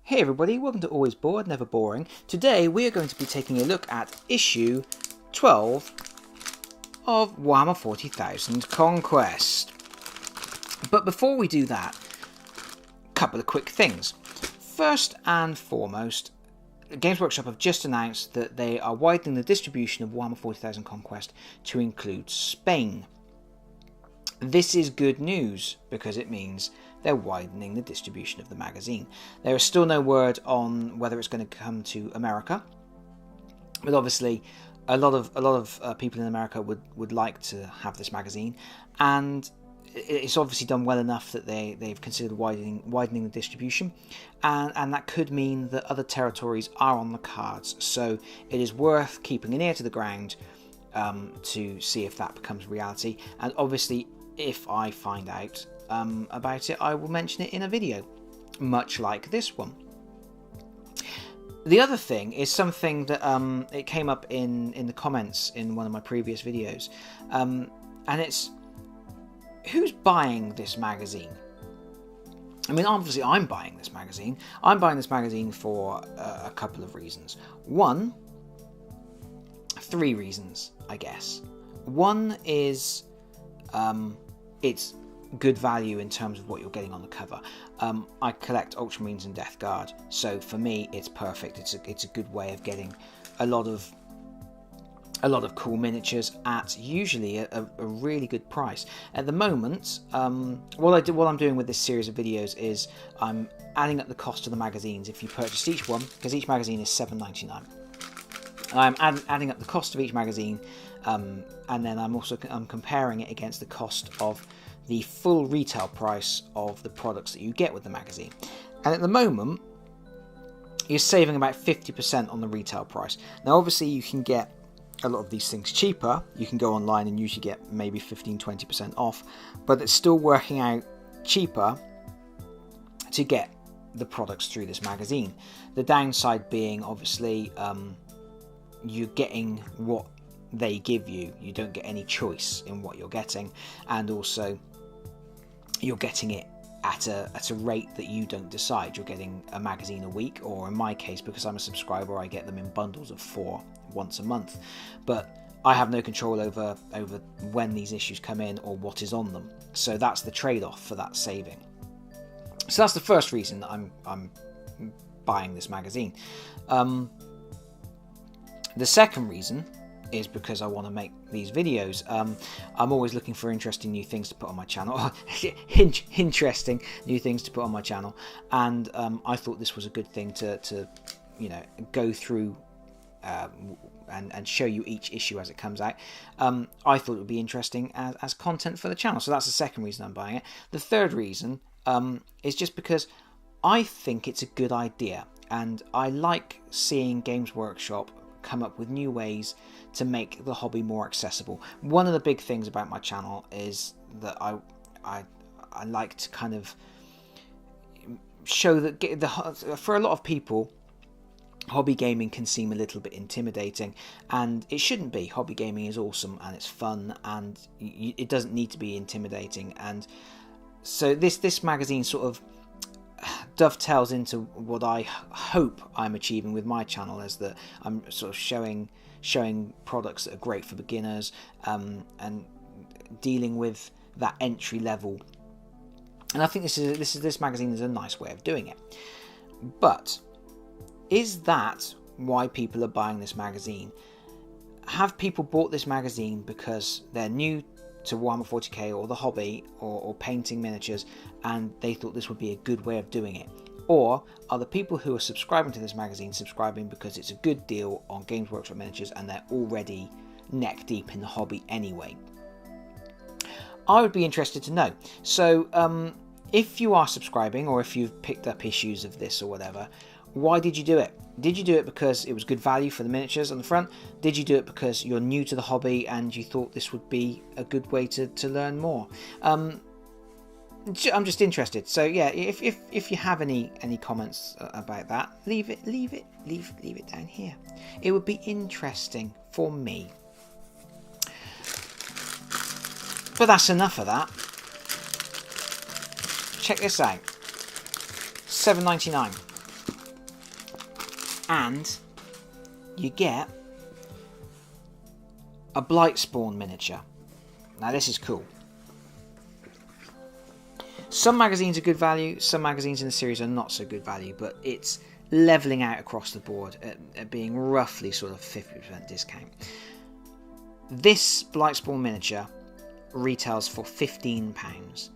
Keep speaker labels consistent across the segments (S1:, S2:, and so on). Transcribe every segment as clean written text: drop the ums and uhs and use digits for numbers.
S1: Hey everybody, welcome to Always Bored, Never Boring. Today we are going to be taking a look at issue 12 of Warhammer 40,000 Conquest. But before we do that, a couple of quick things. First and foremost, Games Workshop have just announced that they are widening the distribution of Warhammer 40,000 Conquest to include Spain. This is good news because it means they're widening the distribution of the magazine. There is still no word on whether it's going to come to America, but obviously a lot of people in America would like to have this magazine, and it's obviously done well enough that they've considered widening the distribution, and that could mean that other territories are on the cards. So it is worth keeping an ear to the ground to see if that becomes reality. And obviously, if I find out about it, I will mention it in a video, much like this one. The other thing is something that it came up in the comments in one of my previous videos, and it's who's buying this magazine? I mean, obviously I'm buying this magazine. I'm buying this magazine for a couple of reasons. Three reasons, I guess. One is it's good value in terms of what you're getting on the cover. I collect Ultramarines and Death Guard, so for me it's perfect. It's a good way of getting a lot of cool miniatures at usually a really good price. At the moment, what I'm doing with this series of videos is I'm adding up the cost of the magazines if you purchase each one, because each magazine is $7.99. I'm adding up the cost of each magazine, and then I'm comparing it against the cost of the full retail price of the products that you get with the magazine. And at the moment, you're saving about 50% on the retail price. Now, obviously, you can get a lot of these things cheaper. You can go online and usually get maybe 15-20% off, but it's still working out cheaper to get the products through this magazine. The downside being, obviously, you're getting what they give you. You don't get any choice in what you're getting, and also you're getting it at a rate that you don't decide. You're getting a magazine a week, or in my case, because I'm a subscriber, I get them in bundles of 4 once a month, but I have no control over when these issues come in or what is on them. So that's the trade-off for that saving. So that's the first reason that I'm buying this magazine. The second reason is because I want to make these videos. I'm always looking for interesting new things to put on my channel. Interesting new things to put on my channel, and I thought this was a good thing to go through and show you each issue as it comes out. I thought it would be interesting as content for the channel, so that's the second reason I'm buying it. The third reason is just because I think it's a good idea, and I like seeing Games Workshop come up with new ways to make the hobby more accessible. One of the big things about my channel is that I like to kind of show that for a lot of people, hobby gaming can seem a little bit intimidating, and it shouldn't be. Hobby gaming is awesome and it's fun, and it doesn't need to be intimidating. And so this magazine sort of dovetails into what I hope I'm achieving with my channel, is that I'm sort of showing products that are great for beginners, and dealing with that entry level. And I think this magazine is a nice way of doing it. But is that why people are buying this magazine? Have people bought this magazine because they're new to Warhammer 40k or the hobby or painting miniatures, and they thought this would be a good way of doing it? Or are the people who are subscribing to this magazine subscribing because it's a good deal on Games Workshop miniatures and they're already neck deep in the hobby anyway? I would be interested to know. So if you are subscribing, or if you've picked up issues of this or whatever, why did you do it? Did you do it because it was good value for the miniatures on the front? Did you do it because you're new to the hobby and you thought this would be a good way to learn more? I'm just interested. So yeah, if you have any comments about that, leave it down here. It would be interesting for me. But that's enough of that. Check this out. $7.99. And you get a Blightspawn miniature. Now this is cool. Some magazines are good value, some magazines in the series are not so good value, but it's levelling out across the board at being roughly sort of 50% discount. This Blightspawn miniature retails for £15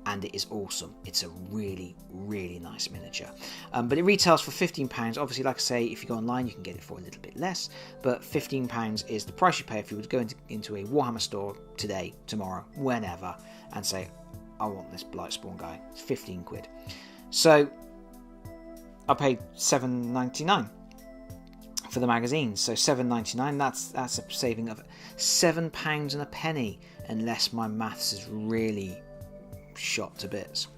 S1: and it is awesome. It's a really, really nice miniature. But it retails for £15. Obviously, like I say, if you go online, you can get it for a little bit less. But £15 is the price you pay if you were to go into a Warhammer store today, tomorrow, whenever, and say, I want this Blightspawn guy. It's 15 quid. So I paid £7.99 for the magazine. So £7.99, that's a saving of £7 and a penny, unless my maths is really shot to bits.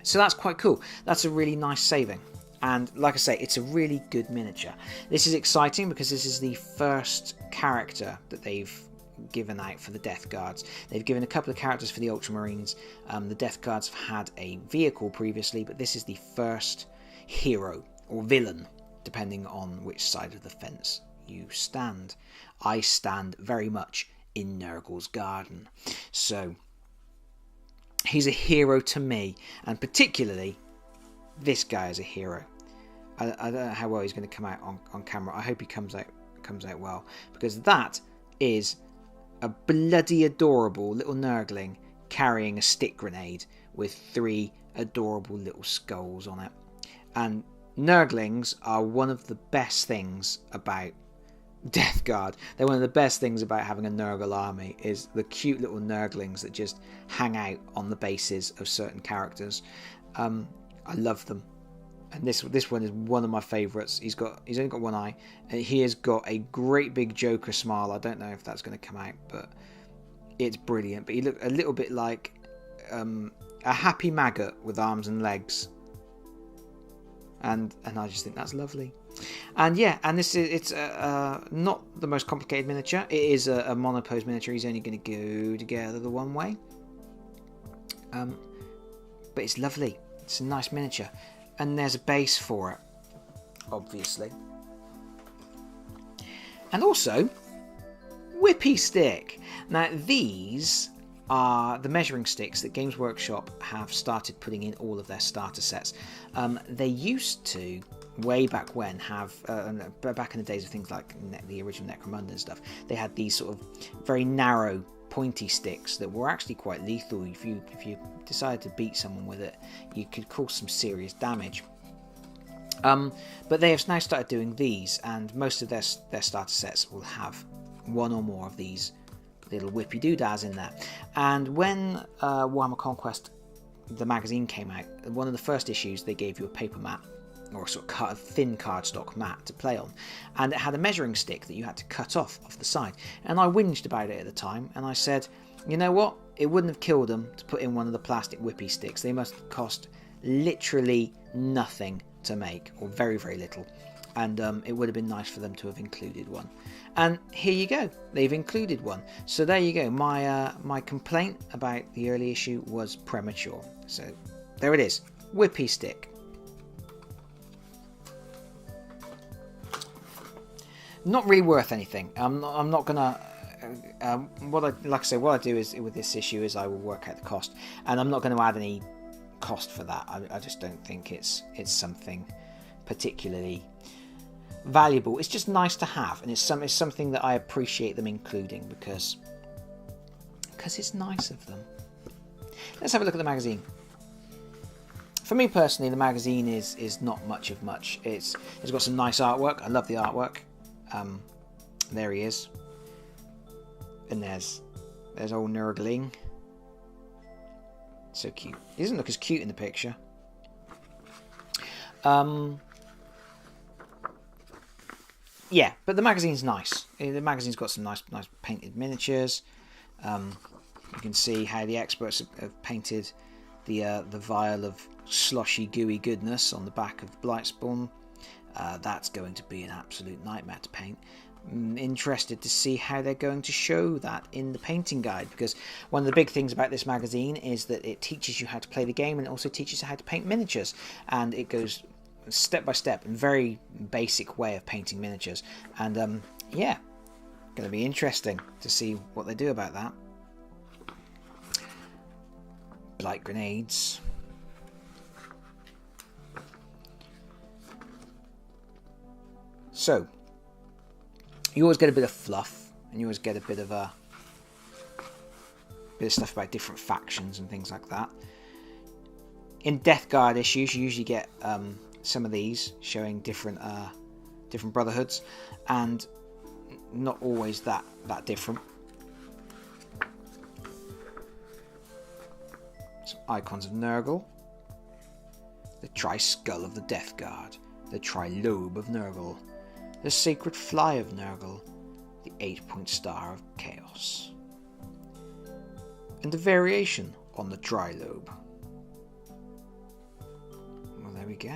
S1: So that's quite cool. That's a really nice saving. And like I say, it's a really good miniature. This is exciting because this is the first character that they've given out for the Death Guards. They've given a couple of characters for the Ultramarines. The Death Guards have had a vehicle previously, but this is the first hero or villain, depending on which side of the fence you stand. I stand very much in Nurgle's garden. So he's a hero to me, and particularly this guy is a hero. I don't know how well he's going to come out on camera. I hope he comes out well, because that is a bloody adorable little Nurgling carrying a stick grenade with 3 adorable little skulls on it. And Nurglings are one of the best things about Death Guard. They're one of the best things about having a Nurgle army, is the cute little Nurglings that just hang out on the bases of certain characters. I love them, and this one is one of my favourites. He's only got one eye, and he has got a great big Joker smile. I don't know if that's going to come out, but it's brilliant. But he looks a little bit like a happy maggot with arms and legs, and I just think that's lovely. And yeah, and it's not the most complicated miniature. It is a monopose miniature. He's only going to go together the one way, but it's lovely. It's a nice miniature, and there's a base for it, obviously. And also, Whippy Stick. Now, these are the measuring sticks that Games Workshop have started putting in all of their starter sets. They used to, way back when, have, back in the days of things like the original Necromunda and stuff, they had these sort of very narrow, pointy sticks that were actually quite lethal. If you decided to beat someone with it, you could cause some serious damage. But they have now started doing these, and most of their starter sets will have one or more of these little whippy doodads in there. And when Warhammer Conquest, the magazine, came out, one of the first issues, they gave you a paper mat, or a sort of thin cardstock mat to play on, and it had a measuring stick that you had to cut off the side. And I whinged about it at the time, and I said, you know what, it wouldn't have killed them to put in one of the plastic whippy sticks. They must cost literally nothing to make, or very, very little, and it would have been nice for them to have included one. And here you go, they've included one. So there you go. My complaint about the early issue was premature. So there it is, Whippy Stick. Not really worth anything. I'm not gonna. What I do is with this issue is I will work out the cost, and I'm not going to add any cost for that. I just don't think it's something particularly valuable. It's just nice to have, and it's something that I appreciate them including because it's nice of them. Let's have a look at the magazine. For me personally, the magazine is not much of much. It's got some nice artwork. I love the artwork. There he is, and there's old Nurgling. So cute. He doesn't look as cute in the picture. Yeah, but the magazine's nice. The magazine's got some nice painted miniatures. You can see how the experts have painted the vial of sloshy, gooey goodness on the back of Blightspawn. That's going to be an absolute nightmare to paint. Interested to see how they're going to show that in the painting guide, because one of the big things about this magazine is that it teaches you how to play the game, and it also teaches you how to paint miniatures, and it goes step by step and very basic way of painting miniatures. And yeah, going to be interesting to see what they do about that. Blight grenades. So you always get a bit of fluff, and you always get a bit of stuff about different factions and things like that. In Death Guard issues, you usually get some of these showing different brotherhoods, and not always that different. Some icons of Nurgle. The Tri-Skull of the Death Guard. The Tri-Lobe of Nurgle. The Sacred Fly of Nurgle. The 8-point Star of Chaos. And a variation on the Tri-Lobe. Well, there we go.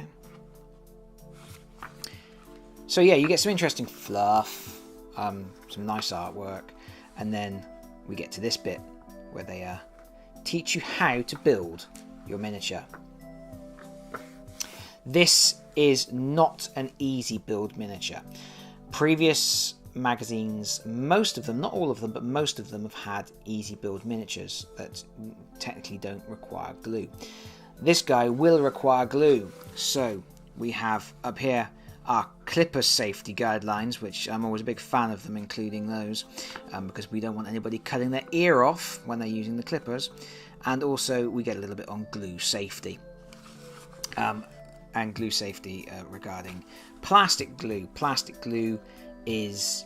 S1: So yeah, you get some interesting fluff, some nice artwork, and then we get to this bit where they teach you how to build your miniature. This is not an easy build miniature. Previous magazines, most of them, not all of them, but most of them have had easy build miniatures that technically don't require glue. This guy will require glue. So we have up here our clipper safety guidelines, which I'm always a big fan of them, including those, because we don't want anybody cutting their ear off when they're using the clippers. And also we get a little bit on glue safety. And glue safety regarding plastic glue. Plastic glue is,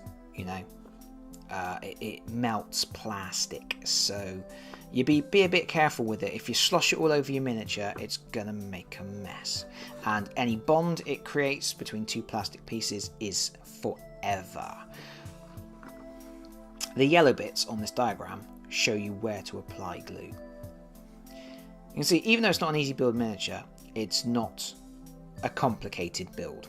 S1: it melts plastic, so you be a bit careful with it. If you slosh it all over your miniature, it's gonna make a mess, and any bond it creates between two plastic pieces is forever. The yellow bits on this diagram show you where to apply glue. You can see, even though it's not an easy build miniature, it's not a complicated build.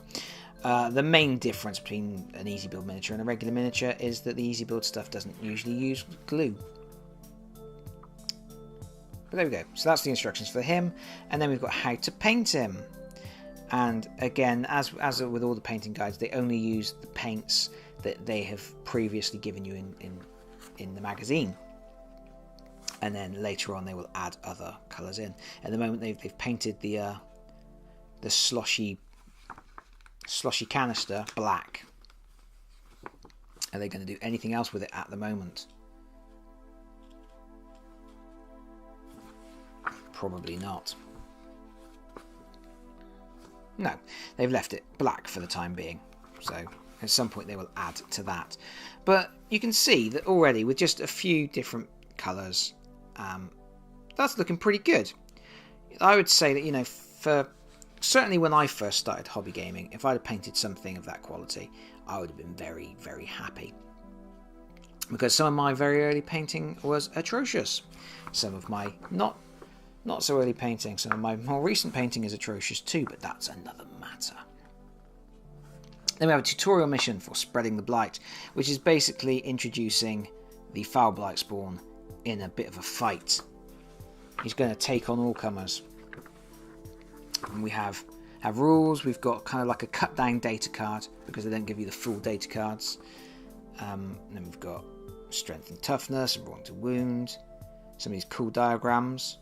S1: The main difference between an easy build miniature and a regular miniature is that the easy build stuff doesn't usually use glue. But there we go. So that's the instructions for him, and then we've got how to paint him. And again, as with all the painting guides, they only use the paints that they have previously given you in the magazine, and then later on they will add other colours in. At the moment, they've painted the sloshy canister black. Are they going to do anything else with it at the moment? Probably not. No, they've left it black for the time being, so at some point they will add to that. But you can see that already with just a few different colours, that's looking pretty good. I would say that, for certainly when I first started hobby gaming, if I'd have painted something of that quality, I would have been very, very happy. Because some of my very early painting was atrocious. Some of my not so early painting, some of my more recent painting is atrocious too, but that's another matter. Then we have a tutorial mission for Spreading the Blight, which is basically introducing the Foul Blight spawn in a bit of a fight. He's going to take on all comers. And we have rules. We've got kind of like a cut down data card because they don't give you the full data cards. And then we've got strength and toughness, and wrong to wound. Some of these cool diagrams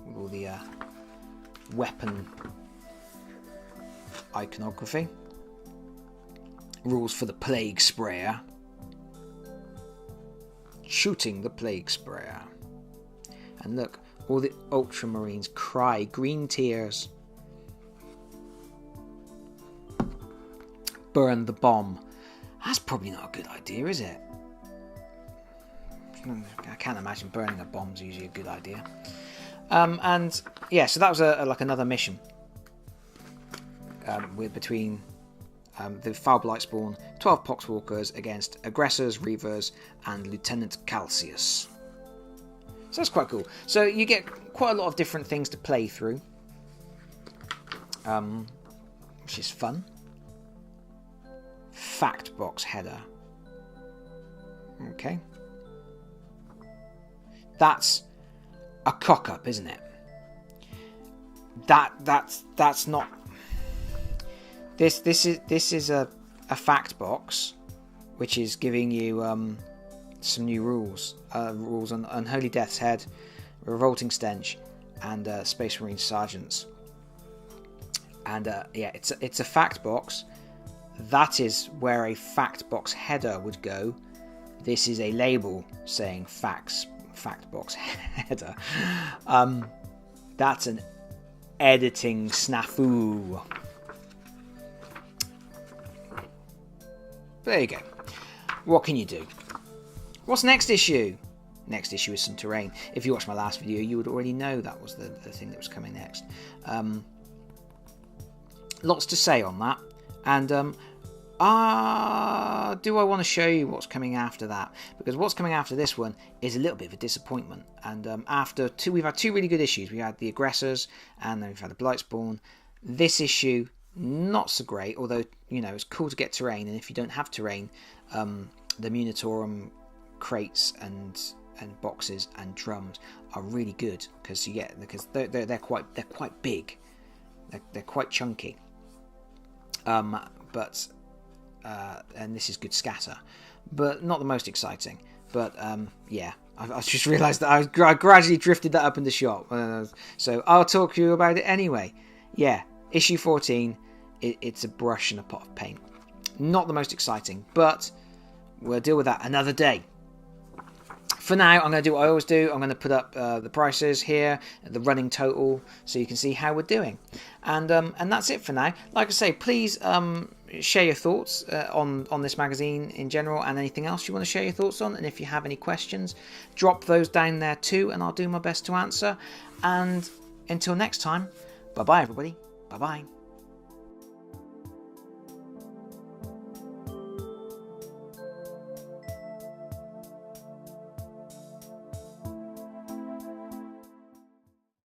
S1: with all the weapon iconography. Rules for the plague sprayer. Shooting the plague sprayer. And look, all the ultramarines cry green tears. Burn the bomb. That's probably not a good idea, is it? I can't imagine burning a bomb's usually a good idea. And yeah, so that was like another mission between the Foul Blight spawn, 12 Poxwalkers against Aggressors, Reavers, and Lieutenant Calcius. So that's quite cool. So you get quite a lot of different things to play through, which is fun. Fact box header. Okay. That's a cock-up, isn't it? That's not... This is a fact box, which is giving you some new rules. Rules on Unholy Death's Head, Revolting Stench, and Space Marine Sergeants. And yeah, it's a fact box. That is where a fact box header would go. This is a label saying fact box header. That's an editing snafu. There you go. What can you do? What's next issue? Next issue is some terrain. If you watched my last video, you would already know that was the thing that was coming next. Lots to say on that. And do I want to show you what's coming after that? Because what's coming after this one is a little bit of a disappointment. And we've had two really good issues. We had the Aggressors, and then we've had the Blightspawn. This issue, not so great, although, you know, it's cool to get terrain. And if you don't have terrain, the Munitorum crates and boxes and drums are really good because they're quite big. They're quite chunky. But and this is good scatter, but not the most exciting. But yeah, I just realised that I gradually drifted that up in the shop, so I'll talk to you about it anyway. Yeah, issue 14. It's a brush and a pot of paint. Not the most exciting, but we'll deal with that another day. For now, I'm going to do what I always do. I'm going to put up the prices here, the running total, so you can see how we're doing. And that's it for now. Like I say, please share your thoughts on this magazine in general and anything else you want to share your thoughts on. And if you have any questions, drop those down there too, and I'll do my best to answer. And until next time, bye-bye, everybody. Bye-bye.